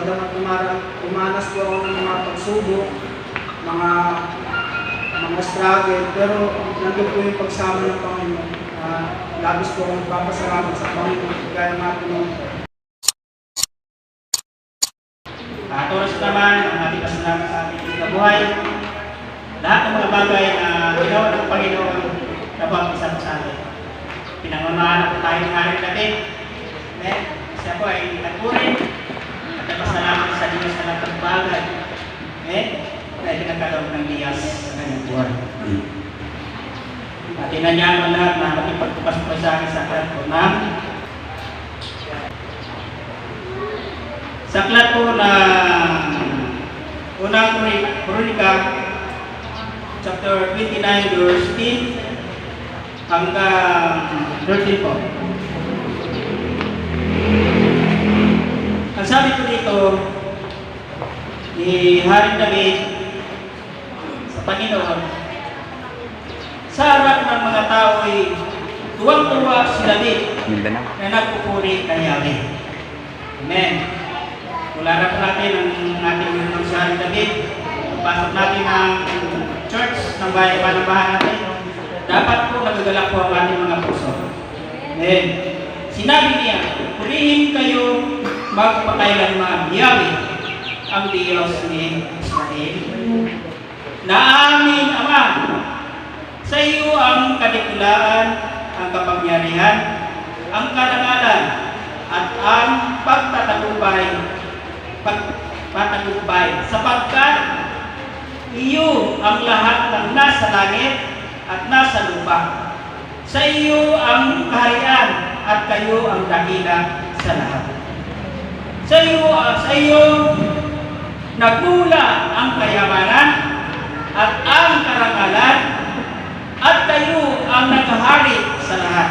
bagamat umanas po ako ng mga pagsubok, mga struggle, pero nandun po yung pagsama ng Panginoon. Labis po akong papasalamat sa Panginoon, kaya natin Oras naman ang ating pasalamat sa ating kabuhay. Lahat ng mga bagay na ginawa ng Panginoon na baptisan sa atin. Pinangunahan po tayo ng Haring David. Siya po ay naturin at nagpasalamat sa Diyos sa lahat ng bagay. Na pinagkaloob ng Diyos sa kanyang buhay. At inanyaman lahat na makipagtukas po sa akin sa aklat po na sa aklat po na unang Kronika chapter 29 verse 10 hanggang 13 po. Ang sabi ko dito ni Haring David sa Panginoon, sa harap ng mga tao ay tuwang-tuwa si David na nagpupuri kay Yahweh. Amen. Tularan po natin ang ating Panginoon si Haring David. Pasok natin ang church ng bayan-bayan natin. Dapat po nagagalak po ang ating mga puso. Amen. Sinabi niya, purihin kayo magpakailanman, Yahweh, ang Diyos ni Israel. Na aming Ama, sa iyo ang kadikulaan, ang kapangyarihan, ang karangalan, at ang pagtatagumpay, sapagkat iyo ang lahat ng nasa langit at nasa lupa. Sa iyo ang kaharian at kayo ang dakila sa lahat. Sa iyo nagmula ang kayamanan at ang karangalan, at kayo ang naghahari sa lahat.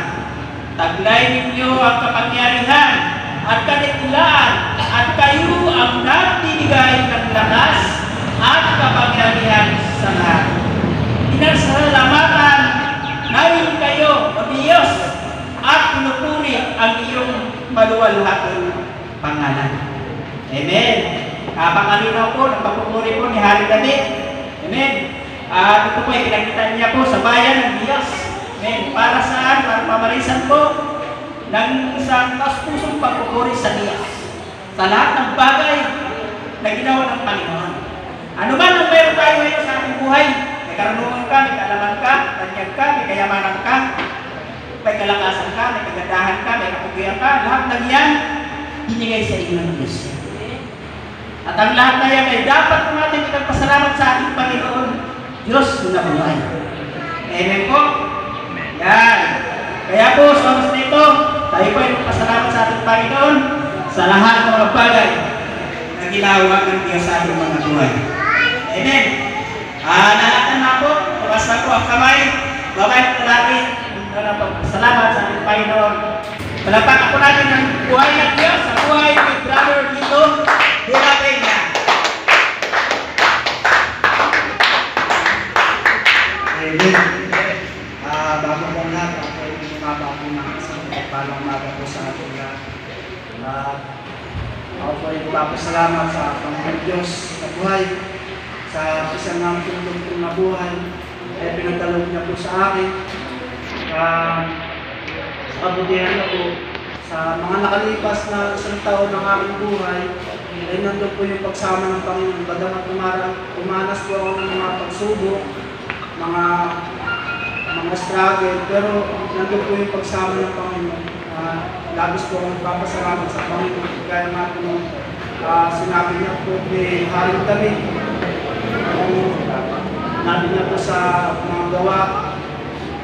Taglay ninyo ang kapangyarihan at kadikulaan, at kayo ang nagbibigay ng lakas at kapangyarihan sa lahat. Pinasalamatan namin kayo, O Diyos, at pinupuri ang iyong maluwalhating pangalan. Amen. Pangalinaw po ng pagpupuri po ni Haring David. Amen. Ito po ay pinakita niya po sa bayan ng Diyos. Amen. Para saan? Para pamarisan po ng isang taus-pusong pagpupuri sa Diyos. Sa lahat ng bagay na ginawa ng Panginoon. Ano man ang meron tayo ngayon sa ating buhay, may karunungan ka, may kaalaman ka, tanyag ka, may kayamanan ka, may kalakasan ka, may kagandahan ka, may kapugian ka, lahat ng yan, binigay sa inyo ng Diyos. At ang lahat na yan ay dapat po natin pinagpasalamat sa ating Panginoon, Diyos na buhay. Amen po? Yan. Kaya po, sa oras na ito, tayo po ay magpasalamat sa ating Panginoon sa lahat ng mga bagay na ginawa ng Diyos sa ating mga buhay. Amen. Nalatan na po, basta po ang kamay, babay po natin, salamat sa ating Panginoon. Palapakan po natin ang buhay ng Diyos sa buhay ni Brother Lito Hirapenya. Amen. Bago po lahat, ako ay bumaba po ng isang palang umaga po sa ating lahat. Ako po ay magpapasalamat sa Panginoon Diyos sa buhay, sa isang ng tulong kong na buhay, ay pinagdalog niya po sa akin. Sa kabutihan na po, sa mga nakalipas na isang taon ng aking buhay, ay nandun po yung pagsama ng Panginoon. Bagamat umanas po ako ng mga pagsubok, mga struggle, pero nandun po yung pagsama ng Panginoon. Labis po akong papasalamat sa Panginoon, kaya natin sinabi niya po ni Haring David, nabi niya po sa mga gawa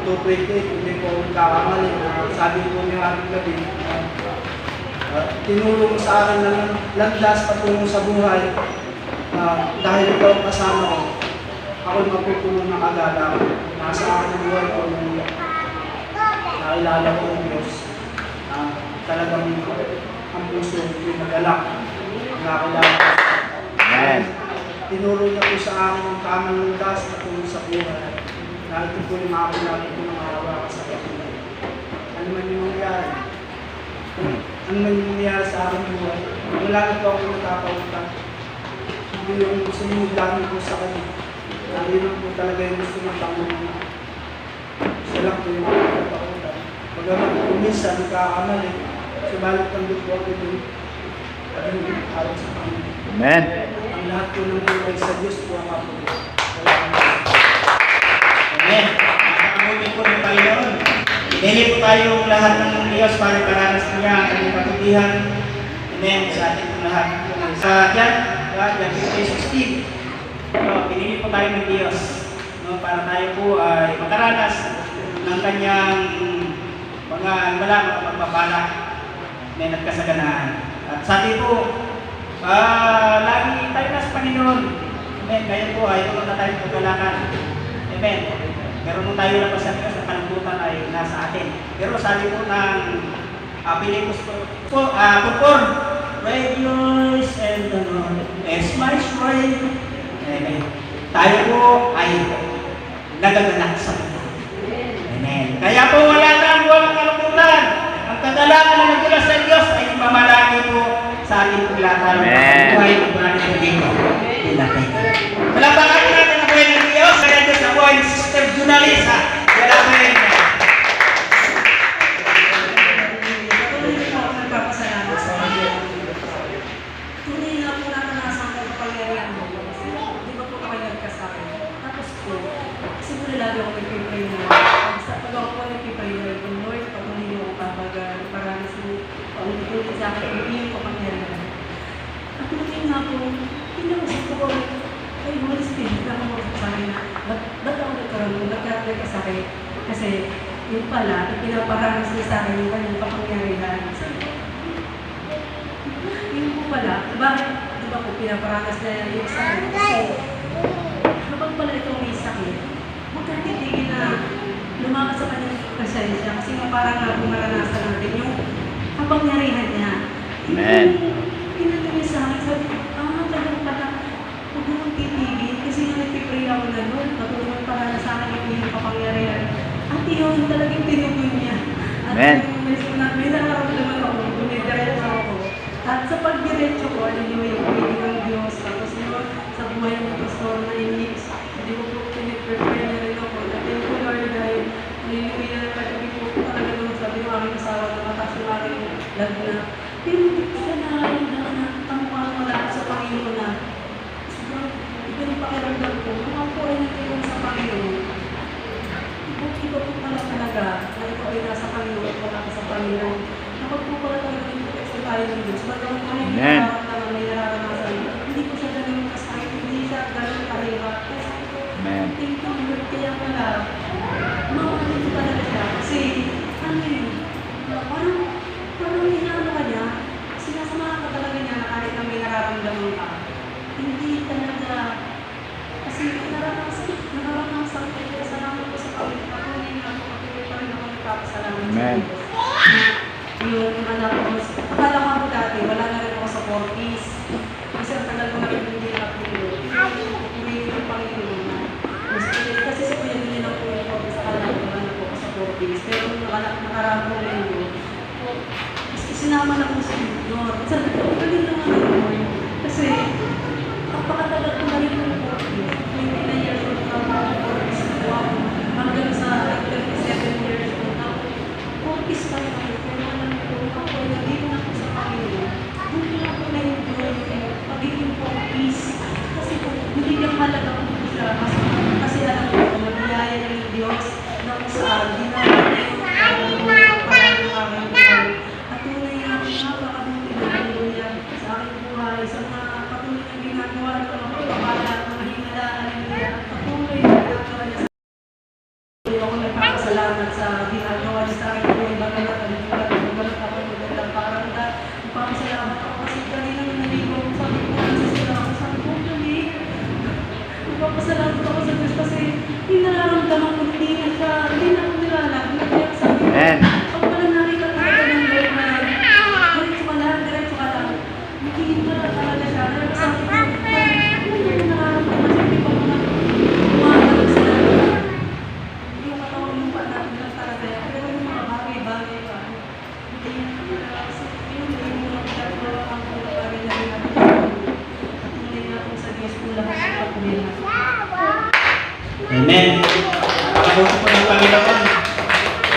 2:28, hindi po kakamali. Sabi po ni Haring David, tinulong sa akin ng landas patungo sa buhay, dahil ikaw kasama ko, ako'y magpupuno ng agala. Nasa akin ang buhay ko nung nakilala ko ng Diyos. Talagang ang puso yung nagalak. Nakilala ko. Amen. Tinuro niya po sa akin ang tamang landas patungo sa buhay. Dahil ito po yung mga pinapit ko ng araw sa kapatid. Ano man yung nangyari? ang nangyayari sa aking buhay. Wala na po ako natapautang. Hindi yung sumunod lang po sa kanya. Lalo lang po talaga yung gusto ng Panginoon. Siya lang po yung natapautang. Bagamat kung minsan nagkakamali, subalit ang po ako doon. At hindi alam sa Panginoon. Amen. Ang lahat po ng buhay sa Diyos po ang kapatid. Amen. Napakabuti po ng Panginoon. Dili po tayong lahat ng Diyos para paranas niya ang kanyang kabutihan. Amen. Sa ating po lahat. Sa Jan 15:16. Pinili po tayo ng Diyos. No, para tayo po ay makaranas ng kanyang mga magpapala na nagkasaganaan. At sabi po, lagi tayo na sa Panginoon. Amen. Ngayon po ay tulong na tayong pagkalakan. Amen. Pero nung tayo na pa sa Diyos, ang kalambutan ay nasa atin. Pero sabi po ng Pilipos po, Purpur, rejoice and the Lord is my strength. Amen. Tayo po ay nagaganak sa Kanya. Amen. Kaya po wala nang walang kalungkutan. Ang kadalangan na nagmula sa Diyos ay mamalaki po sa ating paglakan. Amen. Buhay ng buhay ng dito. Palapakan natin ang buhay ng Diyos. Kaya Diyos ang buhay ng Sister Junalisa. Wala pa rin. Patuloy po ako nagpapasalamat sa Panginoon. Tunay nga po naranasan ko ang kapangyarihan mo. Di ba po kayo nagkasakit? Tapos po, siguro lagi ako nagpipray na. Pag ako po nagpipray na, Lord, patuloy mo ang pabagal, paranas mo, paulit-ulit sa akin, ang iyong kapangyarihan. At tunay nga po, pinausap ko ay Holy Spirit na ako sa akin na, ba't ako nagkasakit? Kasi, yun pala, pinaparanas niya sa akin yung kanyang kapangyarihan. Yun po pala, bakit, di ba po, pinaparanas niya yung sa akin? Kasi, kapag pala itong may sakit, huwag kang titigil na lumakas sa kanyang presensya. Kasi parang nga po maranasan natin yung kapangyarihan niya. Amen. Pinatay niya sa akin, sabi ko, talagang pala, huwag mo kang titigil. Kasi nga nagpipray ako na doon, natulungan para na sa akin yung iyong kapangyarihan. At yun, talagang tinugon niya. At Amen. may nararamdaman ako, dumidiretso ako. At sa pagdiretso ko, alam niyo yung piling ng Diyos. Tapos yun, sa buhay ng pastor na inis, hindi ko po pinag-prepare na rin ako. At thank you Lord dahil, hallelujah, kagabi po talaga nung sabi ng aking asawa na mataas yung aking lagna. Pero hindi ko siya nararamdaman na tamukhang malapit sa Panginoon na iba yung pakiramdam ko. Kung ako ay nagtulong sa Panginoon, iba po pala talaga na ikaw ay nasa Panginoon at wala ka sa Panginoon. Kapag po pala talaga yung protection tayo ng Diyos, bagang kami Amen. may nararanasan, hindi po siya ganun kasakit, hindi siya ganun kahirap. Kasi po, Amen. thank you Lord, kaya pala, mamahalin ko talaga siya. Kasi, ano yun, parang inaano ka niya, sinasamahan ka talaga niya na kahit na may nararamdaman ka. Hindi talaga, kasi naranasan ko, kaya salamat ko sa Panginoon. Patuloy na ako, patuloy pa rin ako nagpapasalamat sa Amen. Diyos. Yung anak ko, akala ko ako dati, wala na rin ako sa 40s. Kasi ang tagal ko na rin hindi nakapulog. Hindi yung Panginoon na. Kasi sa kuya hindi lang po yung 40s, akala ko wala na po ako sa 40s. Pero nung nakaraan ko rin yun, sinama na po sa Lord. Sabi ko, galing naman ako yun. Kasi, kapakatagal ko na rin yung 40s. 29 years old na ako, 40s na po ako. Hanggang sa 37 years old na ako. 40s pa rin ako. Pero alam ko, ako ay nandito na po sa Panginoon. Doon ko lang po na-enjoy yung pagiging 40s. Kasi po, hindi niyang halaga ko po siya. Kasi alam ko, magyaya ng Diyos na kung saan, ginagawa niya yung parang yung aking buhay. At tunay nga ako napakabuti na hallelujah sa aking buhay, sa mga patuloy na ginagawa ito ng pagpapala, mga hingala, hallelujah. At patuloy na ginagawa niya sa akin. Ako nagpapasalamat sa ginagawa niya sa akin buhay, bagamat ako magandang pakiramdam. Nagpapasalamat ako kasi kanina nung naligo ko, sabi ko, nagsisira ako, sabi ko, dali. Nagpapasalamat ako sa Diyos kasi yung nararamdaman ko, hindi na ako nilalaglag. Sabi ko, Amen. pag pala nakita ko talaga ng Lord na diretso ka lang, magiging pala talaga siya. Kaya sabi ko, ano yung nararamdaman siya, hindi pa mga umagalog sila. Yung katawan yung pa natin lang talaga yan. Pero yung mga bagay-bagay pa, hindi yan talaga. Kasi Amen. Pagkabuti po ng Panginoon.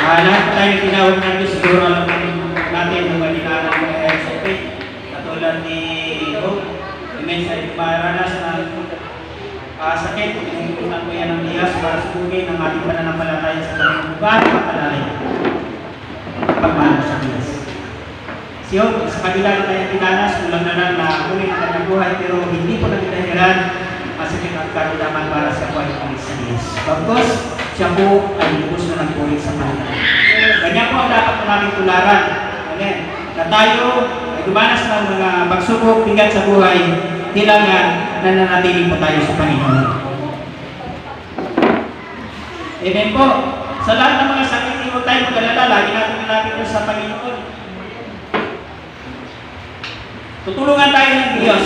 Lahat po tayo tinawag ng Diyos, siguro alam natin ng malinaw ng mga SFP. Katulad ni Hope. Amen. Sa maranas na sakit, pinagpunan ko yan ng Diyos para sugugin ang ating pananampalataya sa Panginoon. Bakit mapalay? Pagmahal sa Diyos. Si Hope, sa kabila na tayo pinanas, kulang na lang na huli na kanyang buhay, pero hindi po natin dahilan masakit at karudaman para sa buhay ng sa Diyos. Bagkos, siya po ay lubos na nagpulit sa Panginoon. Ganyan po ang dapat po namin tularan. Amen. Na tayo ay dumanas ng mga pagsubok, bigat sa buhay, kailangan na nanatiling po tayo sa Panginoon. Amen po. Sa lahat ng mga sakit, hindi mo tayo mag-alala, lagi natin nalapit sa Panginoon. Tutulungan tayo ng Diyos.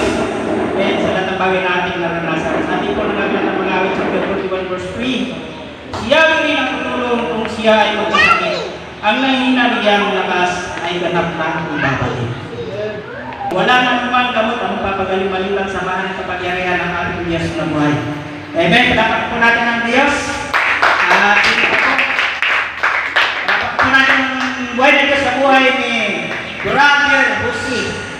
Amen. Sa lahat ng bagay na ating naranasan. Sabi po ng agad ng mga awit, chapter 41 verse 3, siya rin ang tutulong kung siya ay magkasakit. Ang nahihina niyang lakas ay ganap na ibabalik. Wala nang naman gamot ang papagaling maliban sa mahal ng kapagyarihan ng ating Diyos na buhay. Amen. Dapat po natin ang Diyos. Dapat po natin ang buhay na Diyos sa buhay ni Brother Busi.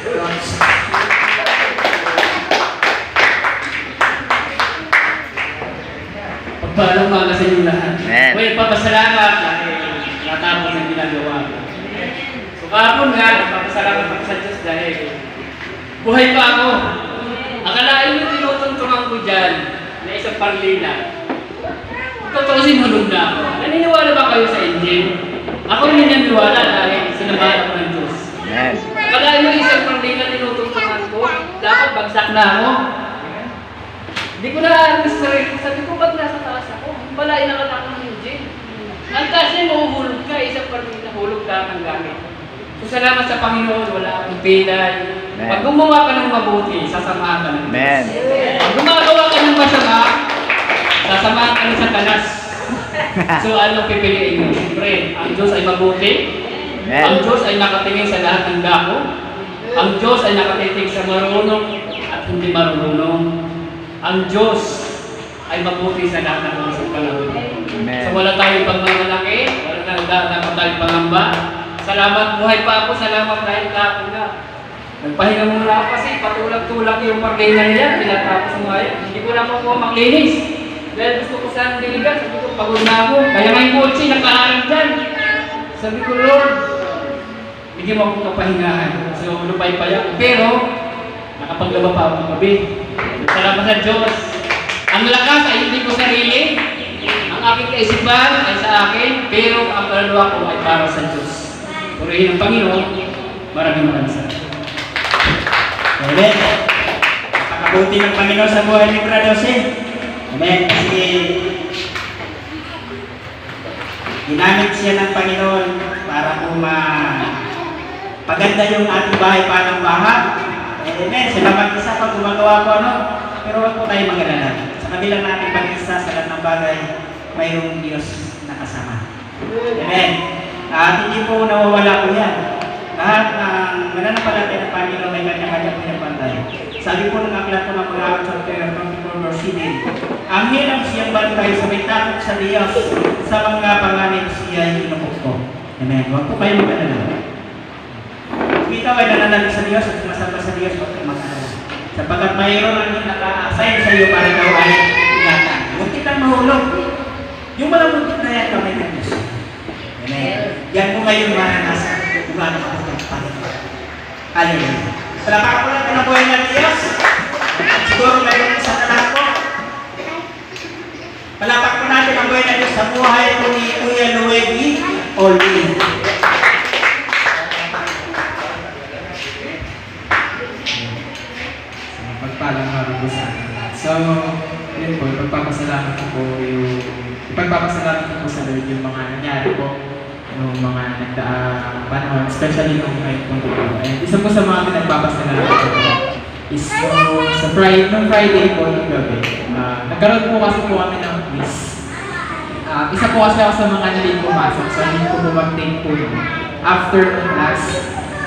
Pagpaalam mga sa inyo lahat. Well, papasalamat dahil natapos ang ginagawa ko. So kahapon nga, papasalamat ako sa Diyos dahil buhay pa ako. Akalain mo tinutungtungan ko dyan na isang parlina. Tutusin hulog na ako. Naniniwala ba kayo sa engine? Ako rin naniniwala dahil sinamahan ako ng Diyos. Akalain mo isang parlina tinutungtungan ko, dapat bagsak na ako. Hindi ko na alam sa sarili. Sabi ko, ba't nasa taas ako? Pala inakatak ng engine. Ang taas niya, mahuhulog ka. Isang parlina, hulog ka ng gamit. So, salamat sa Panginoon, wala akong pilay. Pag gumawa ka ng mabuti, sasamahan ka ng Diyos. Pag gumagawa ka ng masama, sasamahan ka ng Satanas. So, anong pipiliin mo? Siyempre, ang Diyos ay mabuti. Ang Diyos ay nakatingin sa lahat ng dako. Ang Diyos ay nakatitig sa marunong at hindi marunong. Ang Diyos ay mabuti sa lahat ng mga panahon. So, wala tayong pagmamalaki, wala tayong pangamba. Salamat, buhay pa ako. Salamat dahil kahapon na. Nagpahinga muna ako kasi patulang-tulang yung parlina nila. Pinatapos mo ngayon. Hindi ko na po maglinis. Dahil gusto ko saan diligan. Sabi ko, pagod na ako. Kaya may kotse, nakaharap dyan. Sabi ko, Lord, bigyan mo akong kapahingahan. So, lupay pa yan. Pero, nakapaglaba pa ako ng gabi. Salamat sa Diyos. Ang lakas ay hindi ko sarili. Ang aking kaisipan ay sa akin. Pero ang kaluluwa ko ay para sa Diyos. Purihin ang Panginoon, maraming salamat. Amen. Napakabuti ng Panginoon sa buhay ni Brother Jose. Amen. Kasi ginamit siya ng Panginoon para po paganda yung ating bahay para ng baha. Amen. Salamat isa pag gumagawa ko pero wag po tayo mag-alala. Sa kabilang natin pag-isa sa lahat ng bagay, mayroong Diyos na kasama. Amen. At hindi po nawawala po yan. Lahat ng mananampalataya ng Panginoon may kanya-kanya po yung bantay. Sabi po ng aklat po ng mga chapter 24 verse 7, ang hirap siyang bantay sa may takot sa Diyos, sa mga panganib siya ay inukok. Amen. Huwag po kayo mag-alala. Ikaw ay nananalig sa Diyos at sumasamba sa Diyos, huwag kang mag-alala. Sapagkat mayroon ang naka-assign sa iyo para ikaw ay ingatan. Huwag kitang mahulog. Yung malamuntik na yan, kamay ng Diyos. Amen. Yan po ngayon maranasan kung gaano ako ng Panginoon. Hallelujah. Salamat po lang ng buhay ng Diyos. Siguro mayroon sa tanak po. Palapak po natin ang buhay ng Diyos sa buhay po ni Kuya Luigi Olin. Pagpalang maraming sa akin. So, yun po, ipagpapasalamat ko po sa Lord yung mga nangyari po yung mga nagdaang panahon, especially nung ngayon po dito. And isa po sa mga pinagpapasalamat ko is sa Friday po ng gabi. Nagkaroon po kasi po kami ng quiz. Isa po kasi ako sa mga naling pumasok, so hindi po mag-take po yun after the class.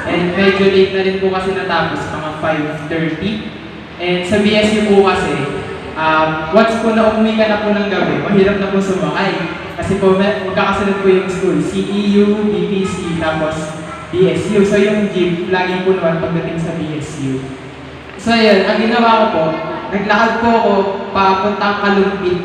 And medyo late na rin po kasi natapos, mga 5:30. And sa BSU po kasi, once po na umuwi ka na po ng gabi, mahirap na po sumakay. Kasi po magkakasunod po yung school, CEU, BPC, tapos BSU. So yung jeep, laging punuan pagdating sa BSU. So yun, ang ginawa ko po, naglakad po ako papuntang Kalumpit.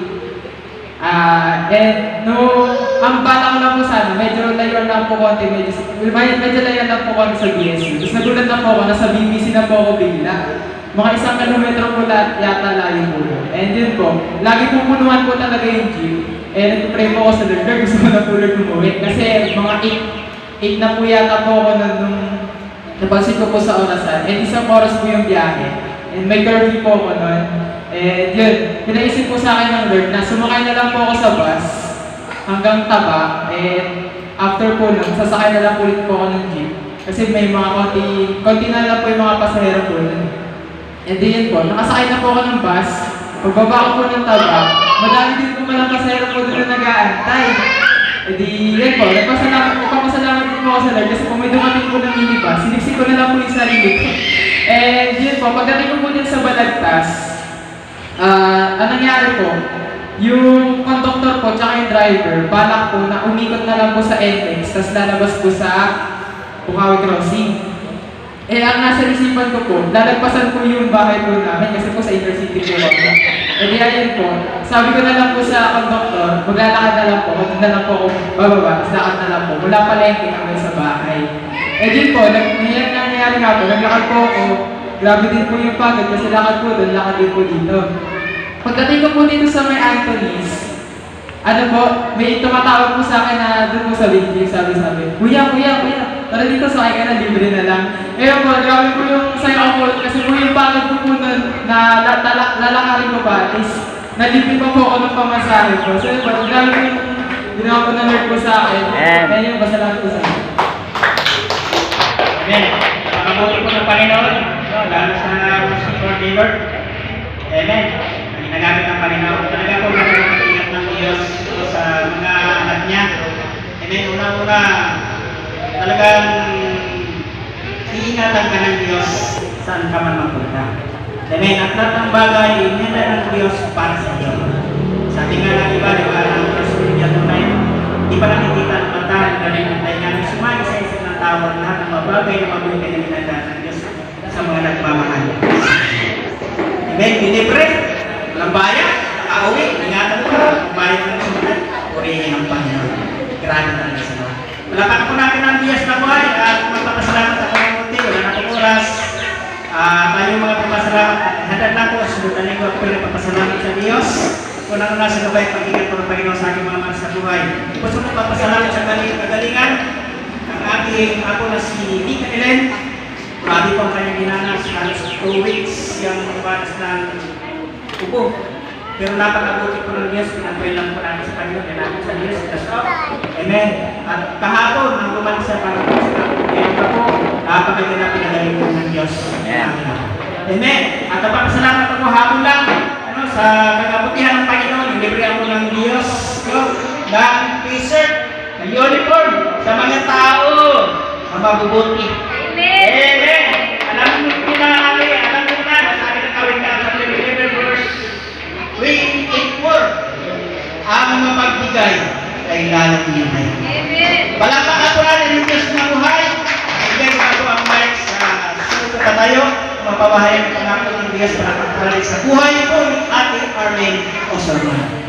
And no, ang bala ko lang po sana, medyo layuan lang po konti, medyo layuan lang po konti sa BSU. Tapos nagulat na po ako, nasa BBC na po ako bigla. Mga 1 kilometro po yata layo po. And yun po, lagi po punuan po talaga yung jeep. And nag-pray po ako sa Lord, gusto ko na po Lord umuwi. Kasi mga 8 na po yata po ako nung napansin ko po sa orasan. And isang oras po yung biyahe. And may curfew po ako nun. And yun, pinaisip po sa akin ng Lord na sumakay na lang po ako sa bus hanggang Taba. And after po nun, sasakay na lang po ulit po ako ng jeep. Kasi may mga konti na lang po yung mga pasahero po nun. And then po, nakasakay na po ako ng bus. Pagbaba ko po ng Taba, madami din po malang pasahero po doon na nag-aantay. E di, yan po, nagpapasalamat din po ako sa Lord kasi kung may dumating po ng minibus, siniksik ko na lang po yung sarili ko. And yun po, pagdating ko po din sa Balagtas, ang nangyari po, yung conductor po tsaka yung driver, balak po na umikot na lang po sa entrance, tapos lalabas po sa Bukawi Crossing. Eh, ang nasa isipan ko po, lalagpasan po yung bahay po namin kasi po sa intercity po ako. Eh, di ayun po, sabi ko na lang po sa conductor, maglalakad na lang po, doon na lang po ako bababa, tapos lakad na lang po, mula palengke hanggang sa bahay. Eh, din po, nangyayari nga po, naglakad po ako, grabe din po yung pagod kasi lakad po doon, lakad din po dito. Pagdating ko po dito sa may Anthony's, ano po, may tumatawag po sa akin na doon po sa video, sabi, Kuya, tara dito sa akin na libre na lang. Eh po, grabe po yung saya ko kasi po yung pagod ko po nun na lalakarin ko pa is nalipin pa po ako ng pamasahe ko. So yun po, grabe po yung ginawa po na Lord po sa akin. Kaya yung pasalamat po sa akin. Amen. Makabuti po ng Panginoon, lalo sa Muslim Lord. Amen. Ang ginagamit ng Panginoon. Talaga po nag-iingat ng Diyos sa mga anak niya. Amen. Una-una, talagang iingatan ka ng Diyos saan ka man magpunta. Amen. At lahat ng bagay, inenda ng Diyos para sa iyo. Sabi nga ng iba, di ba, ang First Corinthians 9, di pa nakikita ng mata, galing ng tayo namin sumagi sa isip ng tawag lahat ng mga bagay na mabuti na inenda ng Diyos sa mga nagmamahal. Amen. Binibre, walang bayan, nakauwi, ingatan ka, kumain ng sumunod, purihin ang Panginoon. Grabe talaga sa mga. Malakan po natin ang Diyos na buhay at magpapasalamat ako ng munti. Wala na pong oras. Tayong mga pagpasalamat. Hadad na po. Sunod na linggo ako po nagpapasalamat sa Diyos. Unang-una sa gabay pag-ingat po ng Panginoon sa aking mga manas na buhay. Gusto ko papasalamat sa kagalingan. Ang aking ako na si Nika Ellen. Grabe po ang kanyang ginanas. Halos 2 weeks yung manas ng upo. Pero napakabuti po ng Diyos, pinagpray lang po namin sa Panginoon, yan namin sa Diyos, Amen. At kahapon, nang lumalik sa Panginoon, ngayon pa po, napakaganda na pinagaling po ng Diyos. Amen. At napakasalamat ako hapon lang, sa kagabutihan ng Panginoon, ilibre ako ng Diyos, ng t-shirt, ng uniform, sa mga tao, na mabubuti. Amen. Alam mo pinakali, alam mo na, sa akin ang kawin ka, sa 11 verse 3, 8, 4, ang mapagbigay ay lalong yunay. Palakpakan ako natin yung Diyos na buhay. Ibigay ko ako ang mic sa suko pa tayo. Mapabahayan ang pangako ng Diyos para pagkalit sa buhay po ni Ate Arlene Osorman.